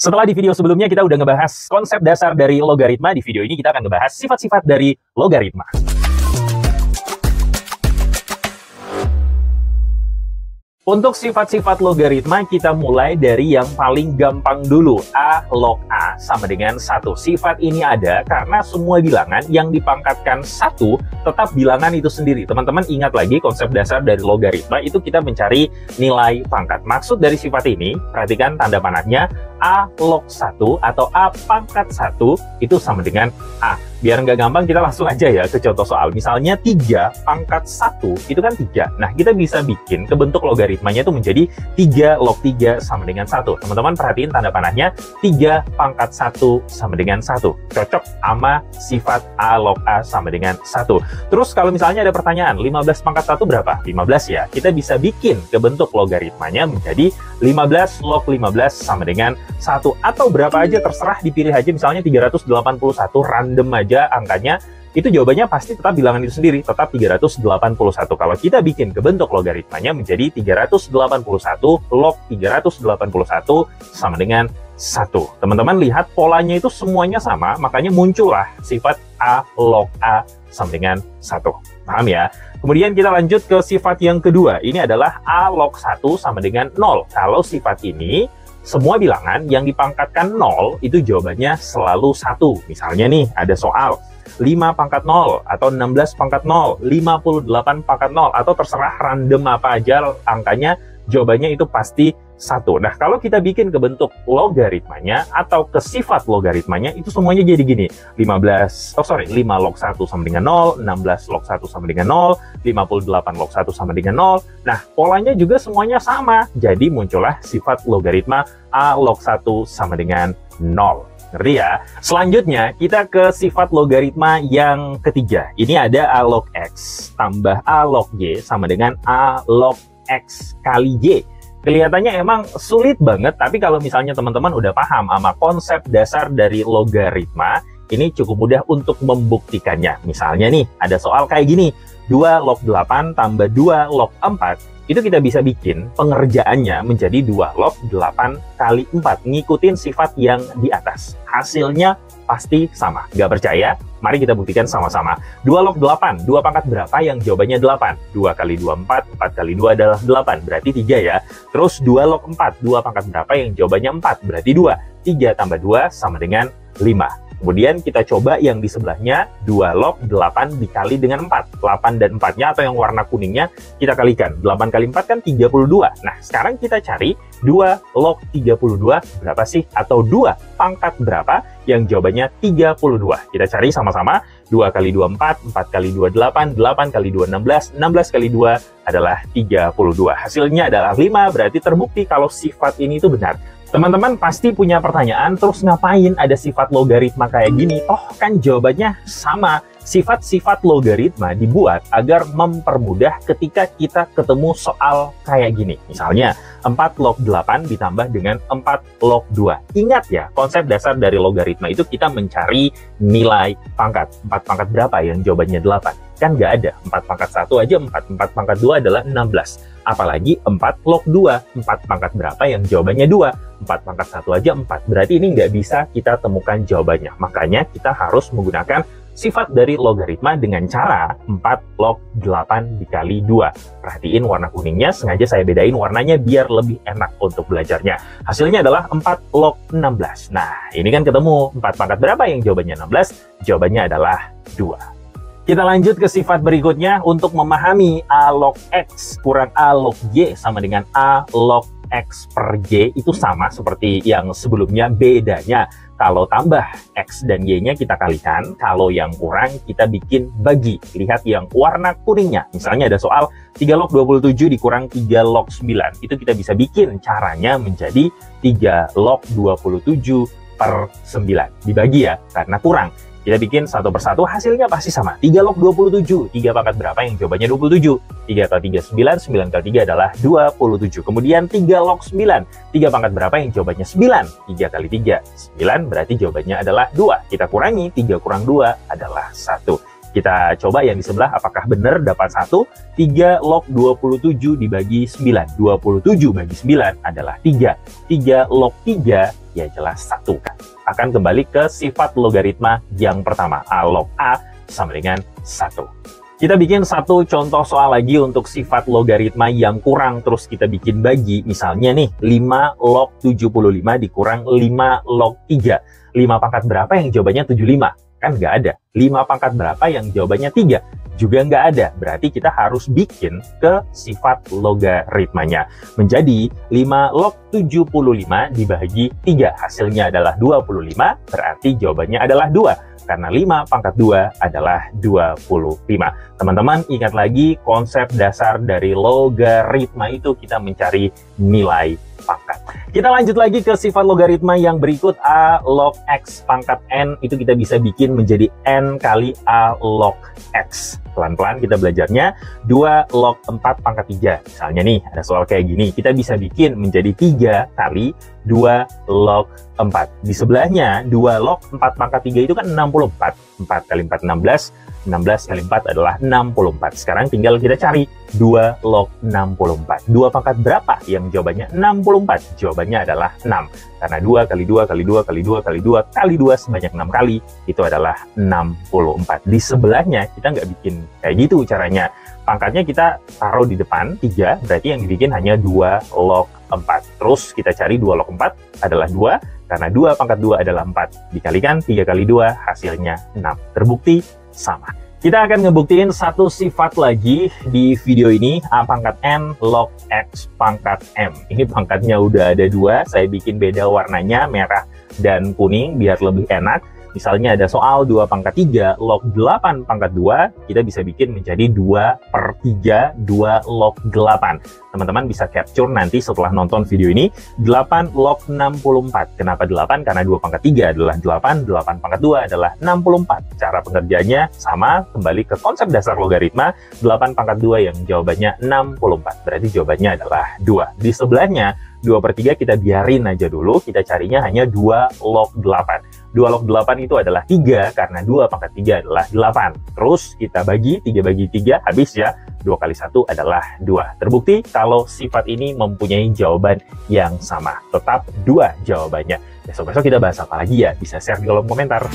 Setelah di video sebelumnya kita udah ngebahas konsep dasar dari logaritma, di video ini kita akan ngebahas sifat-sifat dari logaritma. Untuk sifat-sifat logaritma, kita mulai dari yang paling gampang dulu. A log A sama dengan 1. Sifat ini ada karena semua bilangan yang dipangkatkan 1 tetap bilangan itu sendiri. Teman-teman ingat lagi konsep dasar dari logaritma itu kita mencari nilai pangkat. Maksud dari sifat ini, perhatikan tanda panahnya, A log 1 atau A pangkat 1 itu sama dengan A. Biar nggak gampang, kita langsung aja ya ke contoh soal. Misalnya 3 pangkat 1 itu kan 3. Nah, kita bisa bikin ke bentuk logaritmanya itu menjadi 3 log 3 sama dengan 1. Teman-teman perhatiin tanda panahnya, 3 pangkat 1 sama dengan 1. Cocok sama sifat A log A sama dengan 1. Terus kalau misalnya ada pertanyaan, 15 pangkat 1 berapa? 15 ya. Kita bisa bikin ke bentuk logaritmanya menjadi 15 log 15 sama dengan 1. Atau berapa aja terserah, dipilih aja misalnya 381, random aja angkanya, itu jawabannya pasti tetap bilangan itu sendiri, tetap 381. Kalau kita bikin ke bentuk logaritmanya menjadi 381 log 381 sama dengan 1. Teman-teman lihat polanya itu semuanya sama, makanya muncullah sifat A log A sama dengan 1. Paham ya? Kemudian kita lanjut ke sifat yang kedua. Ini adalah A log 1 sama dengan 0. Kalau sifat ini, semua bilangan yang dipangkatkan 0 itu jawabannya selalu 1. Misalnya nih, ada soal 5 pangkat 0, atau 16 pangkat 0, 58 pangkat 0, atau terserah random apa aja angkanya, jawabannya itu pasti 1. Nah, kalau kita bikin ke bentuk logaritmanya atau ke sifat logaritmanya, itu semuanya jadi gini. 5 log 1 sama dengan 0, 16 log 1 sama dengan 0, 58 log 1 sama dengan 0. Nah, polanya juga semuanya sama. Jadi muncullah sifat logaritma A log 1 sama dengan 0. Ngerti ya? Selanjutnya, kita ke sifat logaritma yang ketiga. Ini ada A log X tambah A log Y sama dengan A log X kali Y. Kelihatannya emang sulit banget, tapi kalau misalnya teman-teman udah paham sama konsep dasar dari logaritma, ini cukup mudah untuk membuktikannya. Misalnya nih, ada soal kayak gini, 2 log 8 tambah 2 log 4, itu kita bisa bikin pengerjaannya menjadi 2 log 8 kali 4, ngikutin sifat yang di atas. Hasilnya pasti sama. Nggak percaya? Mari kita buktikan sama-sama. 2 log 8, 2 pangkat berapa yang jawabannya 8? 2 kali 2, 4, 4 kali 2 adalah 8, berarti 3 ya. Terus 2 log 4, 2 pangkat berapa yang jawabannya 4? Berarti 2. 3 tambah 2 sama dengan 5. Kemudian kita coba yang di sebelahnya, 2 log 8 dikali dengan 4. 8 dan 4-nya atau yang warna kuningnya kita kalikan. 8 kali 4 kan 32. Nah, sekarang kita cari 2 log 32 berapa sih? Atau 2 pangkat berapa yang jawabannya 32. Kita cari sama-sama. 2 kali 2, 4, 4 kali 2, 8, 8 kali 2, 16, 16 kali 2 adalah 32. Hasilnya adalah 5, berarti terbukti kalau sifat ini itu benar. Teman-teman pasti punya pertanyaan, terus ngapain ada sifat logaritma kayak gini? Oh, kan jawabannya sama. Sifat-sifat logaritma dibuat agar mempermudah ketika kita ketemu soal kayak gini. Misalnya, 4 log 8 ditambah dengan 4 log 2. Ingat ya, konsep dasar dari logaritma itu kita mencari nilai pangkat. 4 pangkat berapa yang jawabannya 8? Kan nggak ada. 4 pangkat 1 aja 4. 4 pangkat 2 adalah 16. Apalagi 4 log 2. 4 pangkat berapa yang jawabannya 2? 4 pangkat 1 aja 4. Berarti ini nggak bisa kita temukan jawabannya. Makanya kita harus menggunakan sifat dari logaritma dengan cara 4 log 8 dikali 2. Perhatiin warna kuningnya, sengaja saya bedain warnanya biar lebih enak untuk belajarnya. Hasilnya adalah 4 log 16. Nah, ini kan ketemu 4 pangkat berapa yang jawabannya 16? Jawabannya adalah 2. Kita lanjut ke sifat berikutnya untuk memahami A log X kurang A log Y sama dengan A log X per Y itu sama seperti yang sebelumnya. Bedanya kalau tambah X dan Y-nya kita kalikan, kalau yang kurang kita bikin bagi. Lihat yang warna kuningnya. Misalnya ada soal 3 log 27 dikurang 3 log 9. Itu kita bisa bikin caranya menjadi 3 log 27 per 9. Dibagi ya, karena kurang. Kita bikin satu persatu, hasilnya pasti sama. 3 log 27. 3 pangkat berapa yang jawabannya 27? 3 kali 3, 9. 9 kali 3 adalah 27. Kemudian 3 log 9. 3 pangkat berapa yang jawabannya 9? 3 kali 3, 9. Berarti jawabannya adalah 2. Kita kurangi, 3 kurang 2 adalah 1. Kita coba yang di sebelah apakah benar dapat 1. 3 log 27 dibagi 9. 27 bagi 9 adalah 3. 3 log 3 ya jelas 1 kan. Akan kembali ke sifat logaritma yang pertama. A log A sama dengan 1. Kita bikin satu contoh soal lagi untuk sifat logaritma yang kurang, terus kita bikin bagi. Misalnya nih, 5 log 75 dikurang 5 log 3. 5 pangkat berapa yang jawabannya 75? Kan nggak ada. 5 pangkat berapa yang jawabannya 3? Juga nggak ada. Berarti kita harus bikin ke sifat logaritmanya. Menjadi 5 log 75 dibagi 3. Hasilnya adalah 25, berarti jawabannya adalah 2. Karena 5 pangkat 2 adalah 25. Teman-teman ingat lagi konsep dasar dari logaritma itu kita mencari nilai pangkat. Kita lanjut lagi ke sifat logaritma yang berikut. A log X pangkat N itu kita bisa bikin menjadi N kali A log X. Pelan-pelan kita belajarnya. 2 log 4 pangkat 3. Misalnya nih ada soal kayak gini. Kita bisa bikin menjadi 3 kali 2 log 4. Di sebelahnya 2 log 4 pangkat 3 itu kan 64. 4 kali 4 16. 16 kali 4 adalah 64. Sekarang tinggal kita cari 2 log 64. 2 pangkat berapa yang jawabannya 64? Jawabannya adalah 6. Karena 2 kali 2 kali 2 kali 2 kali 2 kali 2 sebanyak 6 kali, itu adalah 64. Di sebelahnya kita nggak bikin kayak gitu caranya. Pangkatnya kita taruh di depan 3, berarti yang dibikin hanya 2 log 4. Terus kita cari 2 log 4 adalah 2, karena 2 pangkat 2 adalah 4. Dikalikan 3 kali 2 hasilnya 6. Terbukti sama. Kita akan ngebuktiin satu sifat lagi di video ini. A pangkat N log X pangkat M. Ini pangkatnya udah ada 2. Saya bikin beda warnanya, merah dan kuning, biar lebih enak. Misalnya ada soal 2 pangkat 3 log 8 pangkat 2, kita bisa bikin menjadi 2/3 2 log 8. Teman-teman bisa capture nanti setelah nonton video ini. 8 log 64. Kenapa 8? Karena 2 pangkat 3 adalah 8, 8 pangkat 2 adalah 64. Cara pengerjaannya sama, kembali ke konsep dasar logaritma. 8 pangkat 2 yang jawabannya 64. Berarti jawabannya adalah 2. Di sebelahnya 2/3 kita biarin aja dulu, kita carinya hanya 2 log 8. 2 log 8 itu adalah 3, karena 2 pangkat 3 adalah 8. Terus kita bagi, 3 bagi 3, habis ya. 2 kali 1 adalah 2. Terbukti kalau sifat ini mempunyai jawaban yang sama. Tetap 2 jawabannya. Besok-besok kita bahas apa lagi ya? Bisa share di kolom komentar.